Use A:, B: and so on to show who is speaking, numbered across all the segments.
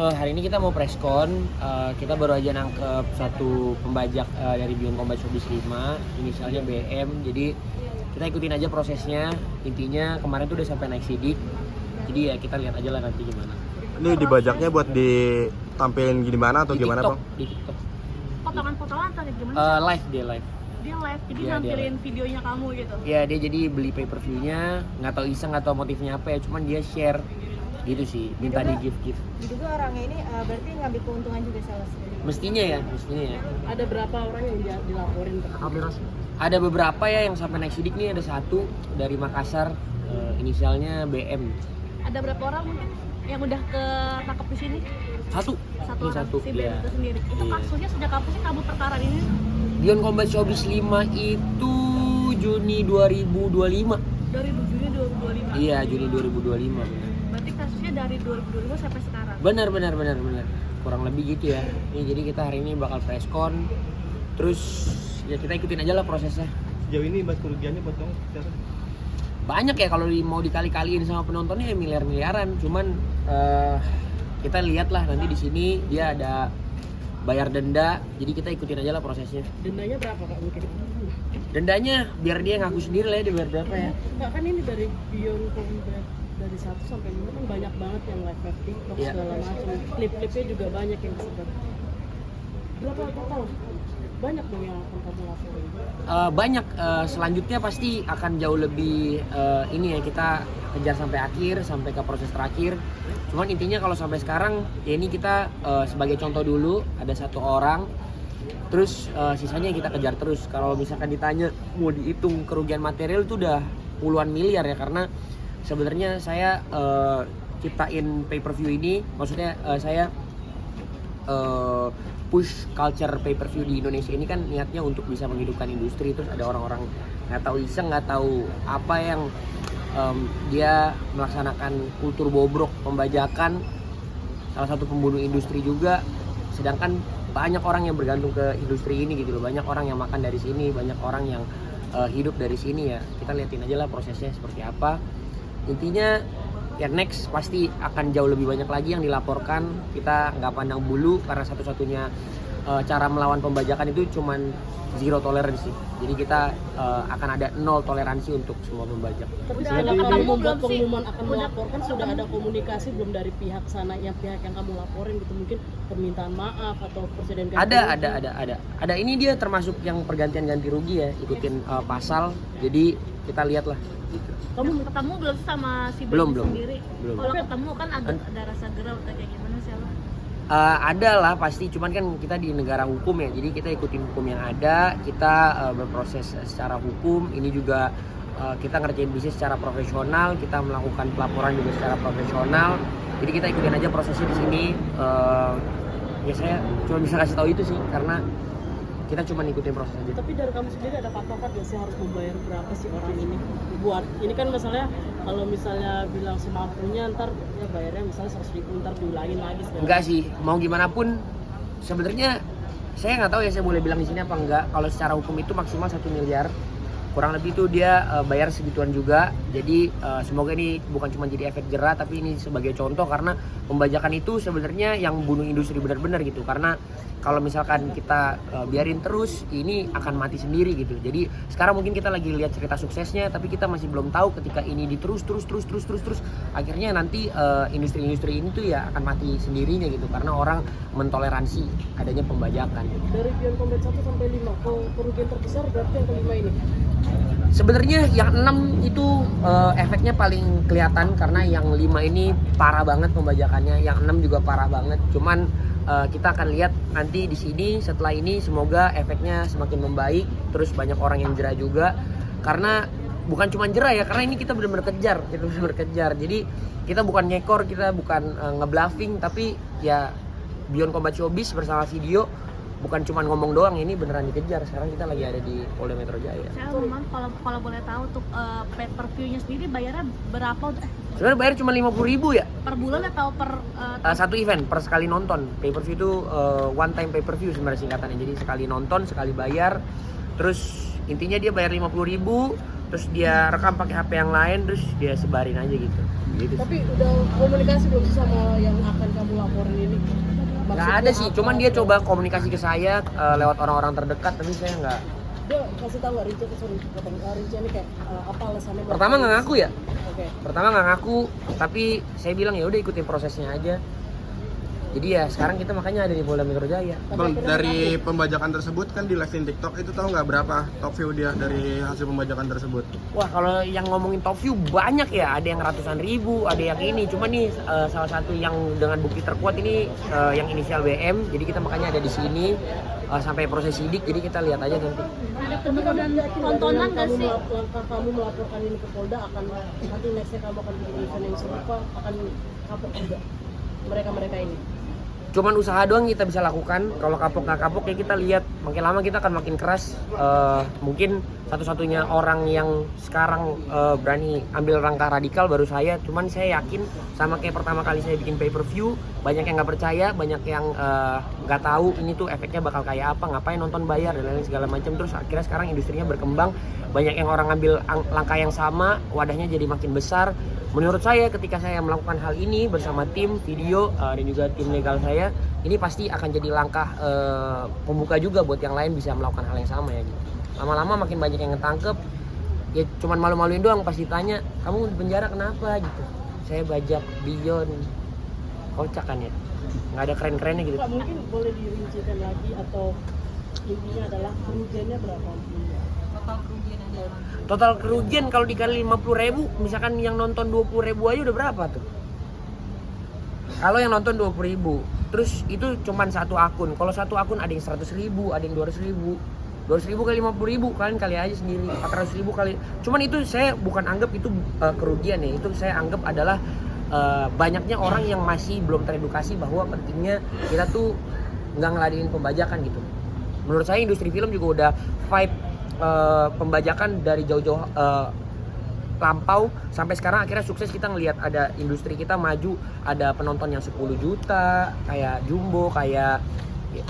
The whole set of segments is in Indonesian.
A: hari ini kita mau preskon. Kita baru aja nangkep satu pembajak dari Beyond Combat Showbiz 5, inisialnya BM. Jadi kita ikutin aja prosesnya. Intinya kemarin tuh udah sampai naik sidik. Jadi ya kita lihat aja lah nanti gimana.
B: Ini dibajaknya buat ditampilin gimana atau
A: Di
B: gimana,
A: TikTok,
B: Bang?
A: di TikTok.
C: Potongan-potongan atau gimana?
A: Live dia live.
C: Dia live, jadi
A: Iya, dia
C: nampilin videonya kamu gitu.
A: Ya dia jadi beli pay per view-nya, nggak tahu iseng nggak tahu motifnya apa ya, cuman dia share gitu sih, minta di gift.
D: Diduga orangnya ini berarti ngambil keuntungan juga salah sendiri.
A: Mestinya ya.
D: Ada berapa orang yang dilaporin ke kamera?
A: Ada beberapa ya yang sampai naik sidik nih, ada satu dari Makassar, inisialnya BM.
C: Ada berapa orang mungkin yang udah ketangkep di sini?
A: Satu
C: Satu
A: Ini
C: orang,
A: satu
C: si BM
A: ya.
C: itu sendiri. Itu
A: Iya.
C: kasusnya sejak kapan sih kabur perkara ini?
A: Beyond Combat Showbiz 5 itu Juni 2025.
C: Dari Juni 2025.
A: Iya, Juni 2025 benar.
C: Berarti kasusnya dari 2025 sampai sekarang.
A: Benar. Kurang lebih gitu ya. Ini jadi kita hari ini bakal preskon. Terus ya kita ikutin aja lah prosesnya.
B: Sejauh ini buat kerugiannya buat kamu secara
A: Banyak ya kalau mau dikali-kaliin sama penontonnya ya miliar-miliaran. Cuman kita lihat lah nanti di sini dia ada bayar denda. Jadi kita ikutin aja lah prosesnya.
D: Dendanya berapa Kak mungkin?
A: Dendanya biar dia ngaku sendiri lah ya dia bayar berapa ya.
D: Enggak kan ini dari Beyond Combat dari 1 sampai 5 kan banyak banget yang live TikTok
A: Iya.
D: segala macam. Klip-klipnya juga banyak yang disebar. Berapa total? Banyak dong yang akan kamu laporin.
A: Banyak, selanjutnya pasti akan jauh lebih ini ya, kita kejar sampai akhir, sampai ke proses terakhir. Cuman intinya kalau sampai sekarang ya ini kita sebagai contoh dulu ada satu orang, terus sisanya kita kejar terus. Kalau misalkan ditanya mau dihitung kerugian material itu udah puluhan miliar ya, karena sebenarnya saya ciptain pay per view ini, maksudnya saya push culture pay per view di Indonesia ini kan niatnya untuk bisa menghidupkan industri. Terus ada orang-orang nggak tahu iseng, nggak tahu apa yang dia melaksanakan kultur bobrok, pembajakan, salah satu pembunuh industri juga. Sedangkan banyak orang yang bergantung ke industri ini gitu loh, banyak orang yang makan dari sini, banyak orang yang hidup dari sini ya. Kita liatin aja lah prosesnya seperti apa. Intinya ya next pasti akan jauh lebih banyak lagi yang dilaporkan. Kita nggak pandang bulu karena satu-satunya cara melawan pembajakan itu cuman zero tolerance. Jadi kita akan ada nol toleransi untuk semua pembajak.
D: Tapi
C: Udah
D: setelah
C: ada
D: kamu
C: ketemu
D: membuat
C: belum sih?
D: pengumuman akan
C: Udah
D: melaporkan sudah ada komunikasi belum dari pihak sana, yang pihak yang kamu laporin gitu, mungkin permintaan maaf atau presiden ganti rugi?
A: Ada ini dia termasuk yang pergantian ganti rugi ya, ikutin pasal. Jadi kita lihat lah gitu.
C: Kamu ketemu belum sih sama si BM
A: Belum.
C: sendiri?
A: Belum.
C: Kalau ketemu kan ada rasa geram atau kayak gimana sih lo?
A: Ada lah pasti, cuman kan kita di negara hukum ya, jadi kita ikutin hukum yang ada, kita berproses secara hukum. Ini juga kita ngerjain bisnis secara profesional, kita melakukan pelaporan juga secara profesional. Jadi kita ikutin aja prosesnya di sini. Ya saya cuma bisa kasih tahu itu sih, karena kita cuma ikutin proses aja.
D: Tapi dari kamu sendiri ada patokan nggak sih harus membayar berapa sih orang ini? Buat ini kan masalahnya kalau misalnya bilang semampunya ntar ya bayarnya misalnya 100.000, ntar diulangin lagi segala.
A: Enggak sih, mau gimana pun sebenarnya saya nggak tahu ya saya boleh bilang di sini apa enggak. Kalau secara hukum itu maksimal 1 miliar, kurang lebih itu dia bayar segituan juga. Jadi semoga ini bukan cuma jadi efek jerah, tapi ini sebagai contoh, karena pembajakan itu sebenarnya yang bunuh industri benar-benar gitu. Karena kalau misalkan kita biarin terus, ini akan mati sendiri gitu. Jadi sekarang mungkin kita lagi lihat cerita suksesnya, tapi kita masih belum tahu ketika ini diterus akhirnya nanti industri-industri ini tuh ya akan mati sendirinya gitu, karena orang mentoleransi adanya pembajakan.
D: Dari Beyond Combat 1 sampai 5, kerugian terbesar berarti yang kelima ini.
A: Sebenarnya yang 6 itu efeknya paling kelihatan, karena yang 5 ini parah banget pembajakannya, yang 6 juga parah banget. Cuman kita akan lihat nanti di sini setelah ini, semoga efeknya semakin membaik, terus banyak orang yang jerah juga. Karena bukan cuma jerah ya, karena ini kita benar-benar kejar. Jadi kita bukan nyekor, kita bukan ngebluffing, tapi ya Beyond Combat Showbiz bersama video bukan cuma ngomong doang, ini beneran dikejar. Sekarang kita lagi ada di Polda Metro Jaya.
C: Saya memang kalau boleh tahu untuk pay per view-nya sendiri bayarnya berapa?
A: Sebenarnya bayar cuma 50.000 ya.
C: Per bulan atau per
A: Satu event per sekali nonton. Pay per view itu one time pay per view sebenarnya singkatannya. Jadi sekali nonton, sekali bayar. Terus intinya dia bayar 50.000, terus dia rekam pakai HP yang lain, terus dia sebarin aja gitu.
D: Tapi udah komunikasi belum sih sama yang akan kamu laporin ini?
A: Nggak ada sih, cuman dia coba komunikasi ke saya lewat orang-orang terdekat, tapi saya nggak.
D: Dia kasih tahu nggak Rinci Rinci ini kayak apa alasannya?
A: Pertama nggak ngaku ya.
D: Oke.
A: Pertama nggak ngaku, tapi saya bilang ya udah ikutin prosesnya aja. Jadi ya sekarang kita makanya ada di Polda Metro Jaya.
B: Bang, dari pembajakan tersebut kan di live TikTok itu tahu nggak berapa top view dia dari hasil pembajakan tersebut?
A: Wah, kalau yang ngomongin top view banyak ya, ada yang ratusan ribu, ada yang ini. Cuma nih salah satu yang dengan bukti terkuat ini yang inisial WM. Jadi kita makanya ada di sini sampai proses sidik. Jadi kita lihat aja nanti.
C: Ada penurunan tontonan nggak sih?
D: Langkah kamu melaporkan ini ke Polda akan nanti nextnya kamu akan bikin event yang serupa akan kapok juga mereka ini.
A: Cuman usaha doang kita bisa lakukan. Kalau kapok nggak kapok ya kita lihat. Makin lama kita akan makin keras. Mungkin satu-satunya orang yang sekarang berani ambil langkah radikal baru saya. Cuman saya yakin sama kayak pertama kali saya bikin pay per view, banyak yang nggak percaya, banyak yang nggak tahu ini tuh efeknya bakal kayak apa, ngapain nonton bayar dan lain segala macam. Terus akhirnya sekarang industrinya berkembang, banyak yang orang ngambil langkah yang sama, wadahnya jadi makin besar. Menurut saya ketika saya melakukan hal ini bersama tim video dan juga tim legal saya, ini pasti akan jadi langkah pembuka juga buat yang lain bisa melakukan hal yang sama ya gitu. Lama-lama makin banyak yang ketangkep, ya cuman malu-maluin doang pas ditanya, kamu di penjara kenapa gitu. Saya bajak Beyond, kocak kan ya, nggak ada keren-kerennya gitu.
D: Pak, mungkin boleh dirincikan lagi atau intinya adalah kerugiannya berapa?
A: Total kerugian kalau dikali 50.000, misalkan yang nonton 20.000 aja udah berapa tuh? Kalau yang nonton 20.000, terus itu cuman satu akun. Kalau satu akun ada yang 100.000, ada yang 200.000. 200.000 kali 50.000, kalian kali aja sendiri. 400.000 kali. Cuman itu saya bukan anggap itu kerugian ya. Itu saya anggap adalah banyaknya orang yang masih belum teredukasi bahwa pentingnya kita tuh nggak ngeladenin pembajakan gitu. Menurut saya industri film juga udah fight pembajakan dari jauh-jauh lampau sampai sekarang akhirnya sukses. Kita ngelihat ada industri kita maju, ada penonton yang 10 juta kayak Jumbo, kayak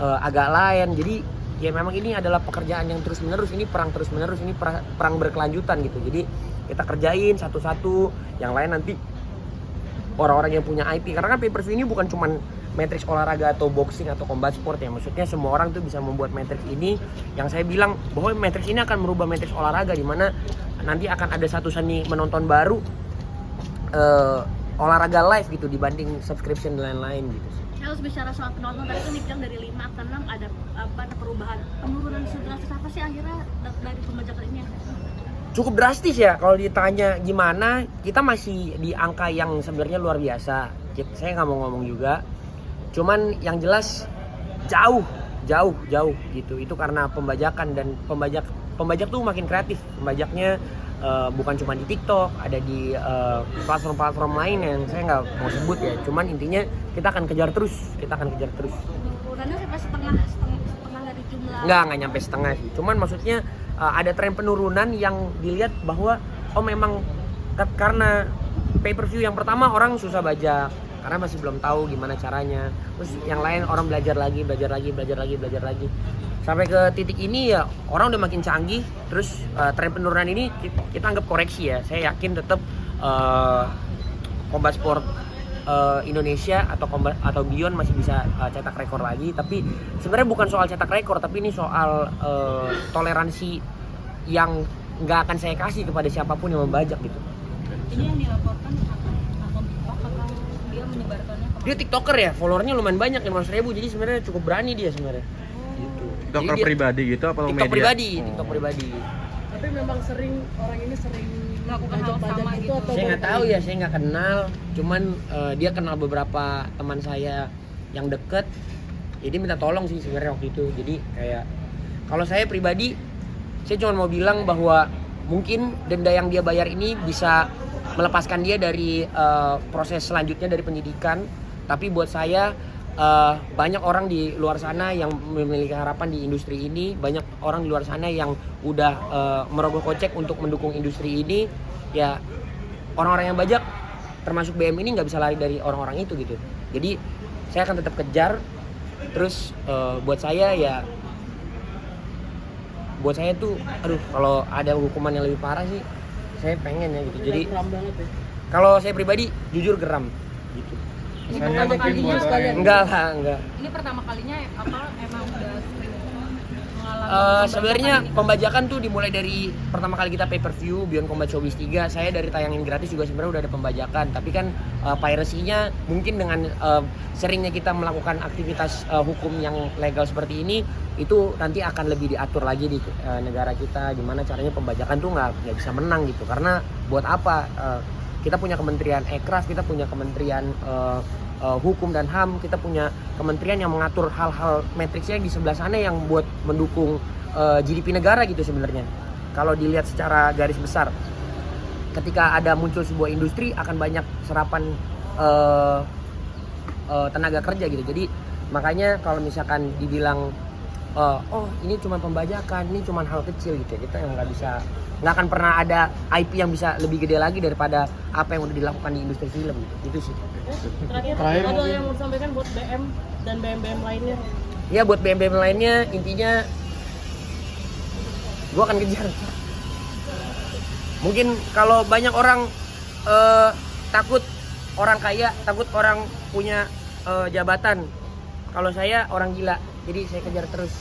A: agak lain. Jadi ya memang ini adalah pekerjaan yang terus menerus, ini perang terus menerus, ini perang berkelanjutan gitu. Jadi kita kerjain satu-satu, yang lain nanti orang-orang yang punya IP, karena kan pay per view ini bukan cuman matrix olahraga atau boxing atau combat sport ya, maksudnya semua orang tuh bisa membuat matrix ini. Yang saya bilang bahwa matrix ini akan merubah matrix olahraga, di mana nanti akan ada satu seni menonton baru olahraga live gitu dibanding subscription dan lain-lain gitu.
C: Harus bicara soal penonton tadi kan dibilang dari 5 ke 6 ada perubahan, penurunan sedrastis apa sih akhirnya dari pembajakan ini?
A: Cukup drastis ya, kalau ditanya gimana, kita masih di angka yang sebenarnya luar biasa. Saya nggak mau ngomong juga, cuman yang jelas jauh gitu. Itu karena pembajakan, dan pembajak tuh makin kreatif. Pembajaknya bukan cuma di TikTok, ada di platform-platform lain yang saya nggak mau sebut ya. Cuman intinya kita akan kejar terus.
C: Penurunannya sampai setengah dari jumlah?
A: Nggak nyampe setengah sih. Cuman maksudnya ada tren penurunan yang dilihat bahwa memang karena pay per view yang pertama orang susah bajak karena masih belum tahu gimana caranya. Terus yang lain orang belajar lagi. Sampai ke titik ini ya orang udah makin canggih. Terus tren penurunan ini kita anggap koreksi ya. Saya yakin tetap combat sport Indonesia atau Beyond masih bisa cetak rekor lagi. Tapi sebenarnya bukan soal cetak rekor, tapi ini soal toleransi yang nggak akan saya kasih kepada siapapun yang membajak gitu.
C: Ini yang dilaporkan akun TikTok atau dia menyebarkannya?
A: Dia TikToker ya, followernya lumayan banyak, 500.000, jadi sebenarnya cukup berani dia sebenarnya. Gitu.
B: TikToker pribadi gitu apa
A: TikTok
B: media?
A: TikTok pribadi.
D: Tapi memang orang ini sering
C: Melakukan hal sama
D: itu
C: gitu.
D: atau
A: Saya nggak tahu ya, saya nggak kenal. Cuman dia kenal beberapa teman saya yang deket. Jadi minta tolong sih sebenarnya waktu itu. Jadi kayak kalau saya pribadi, saya cuma mau bilang bahwa mungkin denda yang dia bayar ini bisa melepaskan dia dari proses selanjutnya dari penyidikan. Tapi buat saya banyak orang di luar sana yang memiliki harapan di industri ini, banyak orang di luar sana yang udah merogoh kocek untuk mendukung industri ini. Ya orang-orang yang bajak termasuk BM ini nggak bisa lari dari orang-orang itu gitu. Jadi saya akan tetap kejar. Terus buat saya ya buat saya tuh aduh kalau ada hukuman yang lebih parah sih saya pengen ya gitu. Jadi
D: Geram banget ya.
A: kalau saya pribadi jujur geram gitu.
E: Ini
B: Saya
E: pertama
B: mungkin
E: kalinya
B: buat
E: sekalian.
A: Enggak lah, enggak.
E: Ini pertama kalinya apa emang udah sering mengalami
A: Sebenarnya
E: pembajakan ini?
A: pembajakan tuh dimulai dari pertama kali kita pay per view Beyond Combat Showbiz 3. Saya dari tayangin gratis juga sebenarnya udah ada pembajakan, tapi kan piracy-nya mungkin dengan seringnya kita melakukan aktivitas hukum yang legal seperti ini itu nanti akan lebih diatur lagi di negara kita gimana caranya pembajakan tuh nggak bisa menang gitu. Karena buat apa kita punya Kementerian Ekraf, kita punya Kementerian Hukum dan HAM, kita punya kementerian yang mengatur hal-hal matriksnya di sebelah sana yang buat mendukung GDP negara gitu sebenarnya. Kalau dilihat secara garis besar, ketika ada muncul sebuah industri akan banyak serapan tenaga kerja gitu. Jadi makanya kalau misalkan dibilang oh ini cuma pembajakan, ini cuma hal kecil gitu ya, kita yang nggak akan pernah ada IP yang bisa lebih gede lagi daripada apa yang udah dilakukan di industri film gitu sih.
D: Terakhir
B: Terakhir
D: ada
B: mungkin.
D: yang mau disampaikan buat BM dan BM lainnya.
A: Ya buat BM-BM lainnya intinya gua akan kejar. Mungkin kalau banyak orang takut orang kaya, takut orang punya jabatan. Kalau saya orang gila, jadi saya kejar terus.